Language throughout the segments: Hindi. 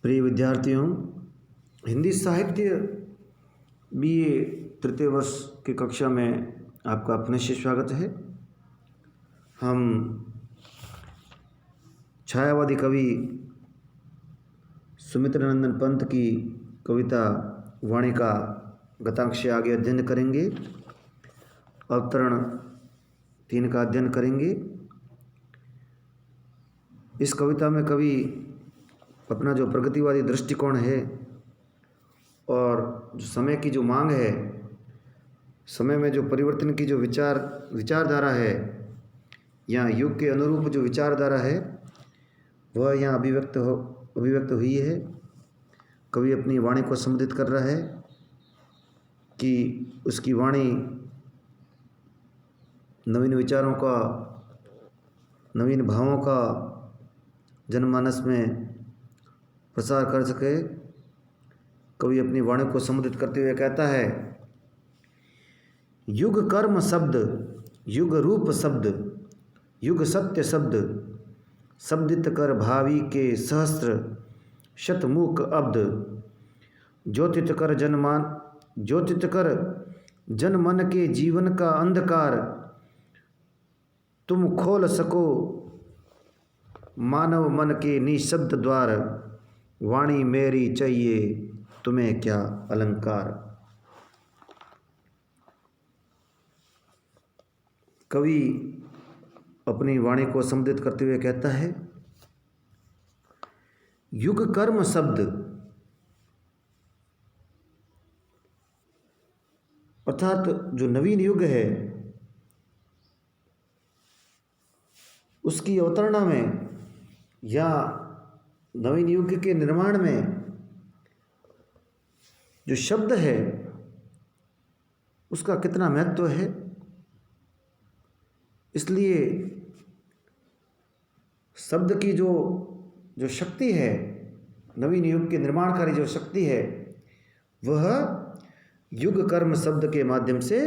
प्रिय विद्यार्थियों, हिंदी साहित्य बीए तृतीय वर्ष की कक्षा में आपका अपने से स्वागत है। हम छायावादी कवि सुमित्र नंदन पंत की कविता वाणी का गतांक से आगे अध्ययन करेंगे। अवतरण 3 का अध्ययन करेंगे। इस कविता में कवि अपना जो प्रगतिवादी दृष्टिकोण है और जो समय की जो मांग है, समय में जो परिवर्तन की जो विचारधारा है या युग के अनुरूप जो विचारधारा है वह यहाँ अभिव्यक्त हुई है। कवि अपनी वाणी को संबोधित कर रहा है कि उसकी वाणी नवीन विचारों का, नवीन भावों का जनमानस में प्रसार कर सके। कवि अपनी वाणी को संबोधित करते हुए कहता है, युग कर्म शब्द, युग रूप शब्द, युग सत्य शब्द, शब्दित कर भावी के सहस्त्र शतमुख अब्द, ज्योतित कर जनमन के जीवन का अंधकार, तुम खोल सको मानव मन के निशब्द द्वार, वाणी मेरी चाहिए तुम्हें क्या अलंकार। कवि अपनी वाणी को संबोधित करते हुए कहता है, युग कर्म शब्द अर्थात जो नवीन युग है उसकी अवतरणा में या नवीन युग के निर्माण में जो शब्द है उसका कितना महत्व है। इसलिए शब्द की जो शक्ति है, नवीन युग के निर्माणकारी जो शक्ति है, वह युग कर्म शब्द के माध्यम से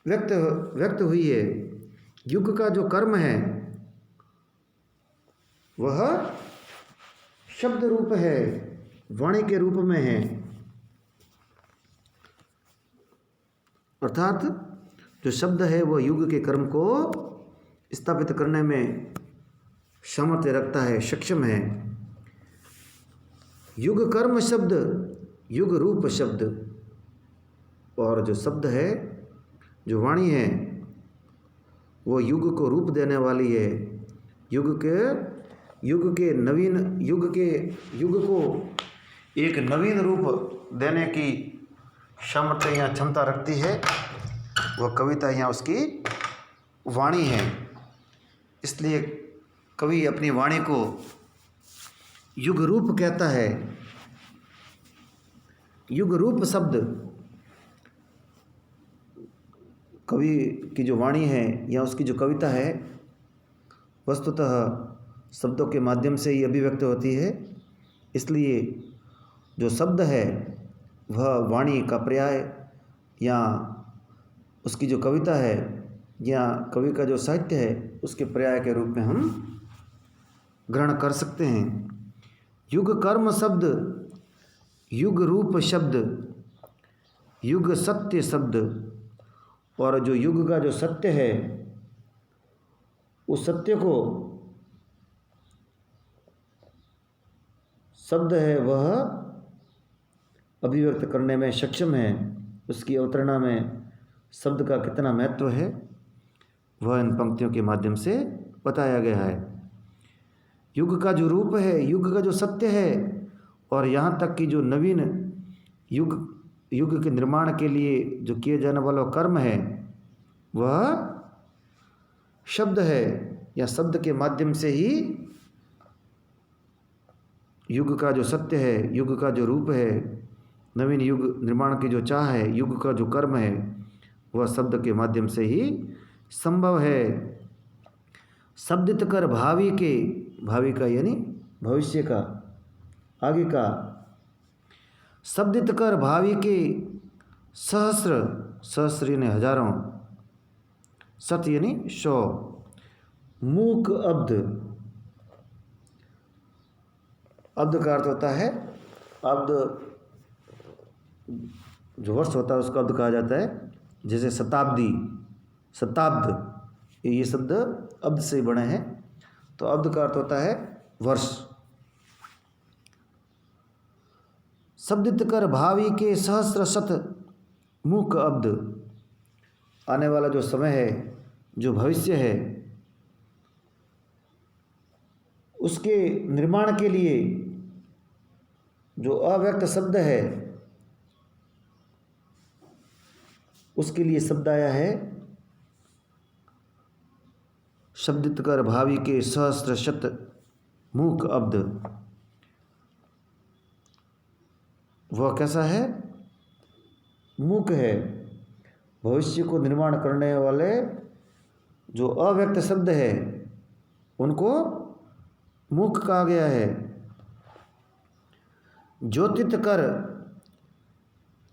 व्यक्त हुई है। युग का जो कर्म है वह शब्द रूप है, वाणी के रूप में है। अर्थात जो शब्द है वह युग के कर्म को स्थापित करने में सामर्थ्य रखता है, सक्षम है। युग कर्म शब्द, युग रूप शब्द, और जो शब्द है, जो वाणी है, वो युग को रूप देने वाली है। युग को एक नवीन रूप देने की सामर्थ्य या क्षमता रखती है। वह कविता यहाँ उसकी वाणी है। इसलिए कवि अपनी वाणी को युग रूप कहता है। युग रूप शब्द, कवि की जो वाणी है या उसकी जो कविता है वस्तुतः शब्दों के माध्यम से ही अभिव्यक्त होती है। इसलिए जो शब्द है वह वाणी का पर्याय या उसकी जो कविता है या कवि का जो साहित्य है उसके पर्याय के रूप में हम ग्रहण कर सकते हैं। युग कर्म शब्द, युग रूप शब्द, युग सत्य शब्द, और जो युग का जो सत्य है उस सत्य को शब्द है वह अभिव्यक्त करने में सक्षम है। उसकी अवतरणा में शब्द का कितना महत्व है वह इन पंक्तियों के माध्यम से बताया गया है। युग का जो रूप है, युग का जो सत्य है, और यहाँ तक कि जो नवीन युग के निर्माण के लिए जो किए जाने वाला कर्म है वह शब्द है, या शब्द के माध्यम से ही युग का जो सत्य है, युग का जो रूप है, नवीन युग निर्माण की जो चाह है, युग का जो कर्म है वह शब्द के माध्यम से ही संभव है। शब्दित कर भावी का यानी भविष्य का, आगे का, शब्दित कर भावी के सहस्र यानी हजारों, सत यानी 100, मूक अब्द, अब्द का अर्थ होता है, अब्द जो वर्ष होता है उसको अब्द कहा जाता है। जैसे शताब्दी, शताब्द, ये शब्द अब्द से बने हैं। तो अब्द का अर्थ होता है वर्ष। शब्दित कर भावी के सहस्र शत मूक अब्द, आने वाला जो समय है, जो भविष्य है, उसके निर्माण के लिए जो अव्यक्त शब्द है, उसके लिए शब्द आया है शब्दित कर भावी के सहस्र शत मूक अब्द। वह कैसा है? मूक है। भविष्य को निर्माण करने वाले जो अव्यक्त शब्द है उनको मूक कहा गया है। ज्योतित कर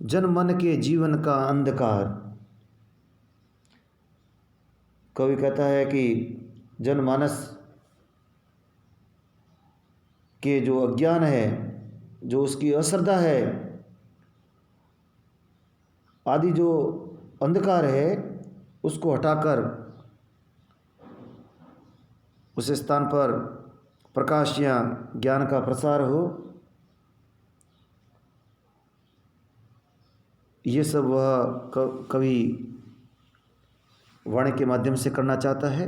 जन मन के जीवन का अंधकार, कवि कहता है कि जनमानस के जो अज्ञान है, जो उसकी अश्रद्धा है, आदि जो अंधकार है, उसको हटाकर उस स्थान पर प्रकाश या ज्ञान का प्रसार हो। ये सब वह कवि वाणी के माध्यम से करना चाहता है।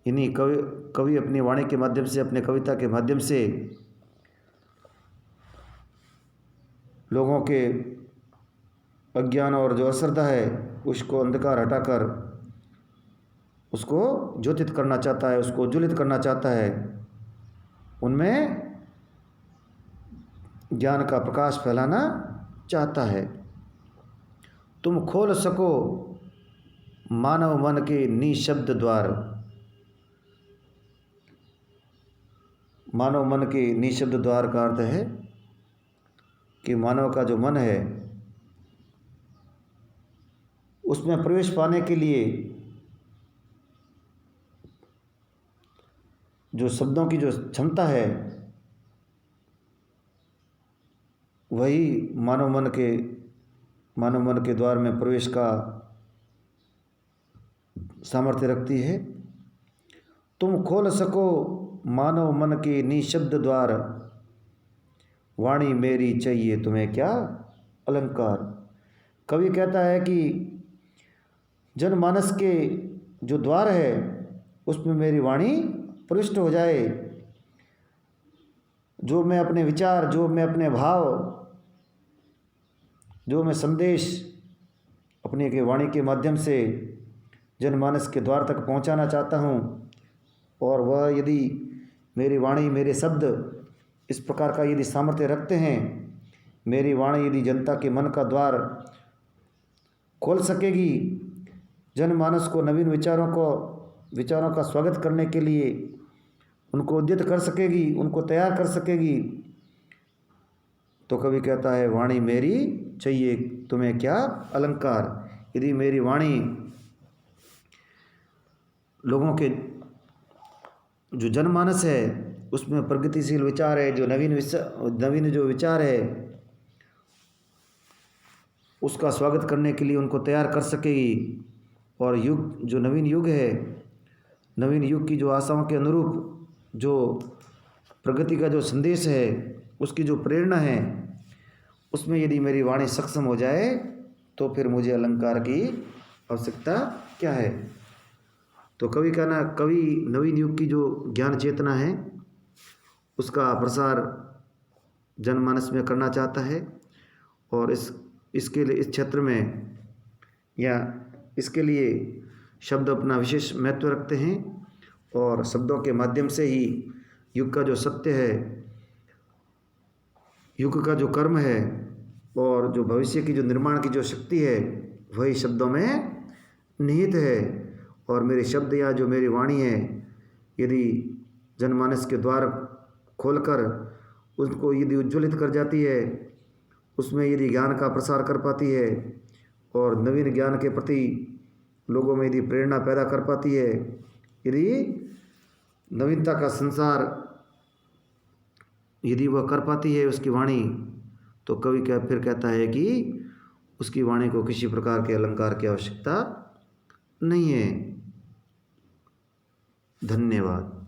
इन्हीं कवि अपनी वाणी के माध्यम से, अपने कविता के माध्यम से लोगों के अज्ञान और जो अश्रद्धा है उसको अंधकार हटाकर उसको ज्योतित करना चाहता है, उसको उज्ज्वलित करना चाहता है, उनमें ज्ञान का प्रकाश फैलाना चाहता है। तुम खोल सको मानव मन के निशब्द द्वार, मानव मन के निशब्द द्वार का अर्थ है कि मानव का जो मन है उसमें प्रवेश पाने के लिए जो शब्दों की जो क्षमता है वही मानव मन के द्वार में प्रवेश का सामर्थ्य रखती है। तुम खोल सको मानव मन के निशब्द द्वार, वाणी मेरी चाहिए तुम्हें क्या अलंकार। कवि कहता है कि जनमानस के जो द्वार है उसमें मेरी वाणी प्रविष्ट हो जाए। जो मैं अपने विचार, जो मैं अपने भाव, जो मैं संदेश अपने के वाणी के माध्यम से जनमानस के द्वार तक पहुंचाना चाहता हूं, और वह यदि मेरी वाणी, मेरे शब्द इस प्रकार का यदि सामर्थ्य रखते हैं, मेरी वाणी यदि जनता के मन का द्वार खोल सकेगी, जनमानस को नवीन विचारों का स्वागत करने के लिए उनको उद्यत कर सकेगी, उनको तैयार कर सकेगी, तो कवि कहता है वाणी मेरी चाहिए तुम्हें क्या अलंकार। यदि मेरी वाणी लोगों के जो जनमानस है उसमें प्रगतिशील विचार है, जो नवीन जो विचार है उसका स्वागत करने के लिए उनको तैयार कर सकेगी, और युग जो नवीन युग है, नवीन युग की जो आशाओं के अनुरूप जो प्रगति का जो संदेश है, उसकी जो प्रेरणा है, उसमें यदि मेरी वाणी सक्षम हो जाए तो फिर मुझे अलंकार की आवश्यकता क्या है। तो कवि नवीन युग की जो ज्ञान चेतना है उसका प्रसार जनमानस में करना चाहता है, और इसके लिए इस क्षेत्र में या इसके लिए शब्द अपना विशेष महत्व रखते हैं, और शब्दों के माध्यम से ही युग का जो सत्य है, युग का जो कर्म है, और जो भविष्य की जो निर्माण की जो शक्ति है, वही शब्दों में निहित है। और मेरे शब्द या जो मेरी वाणी है, यदि जनमानस के द्वार खोलकर उसको यदि उज्ज्वलित कर जाती है, उसमें यदि ज्ञान का प्रसार कर पाती है, और नवीन ज्ञान के प्रति लोगों में यदि प्रेरणा पैदा कर पाती है, यदि नवीनता का संसार यदि वह कर पाती है उसकी वाणी, तो कवि क्या फिर कहता है कि उसकी वाणी को किसी प्रकार के अलंकार की आवश्यकता नहीं है। धन्यवाद।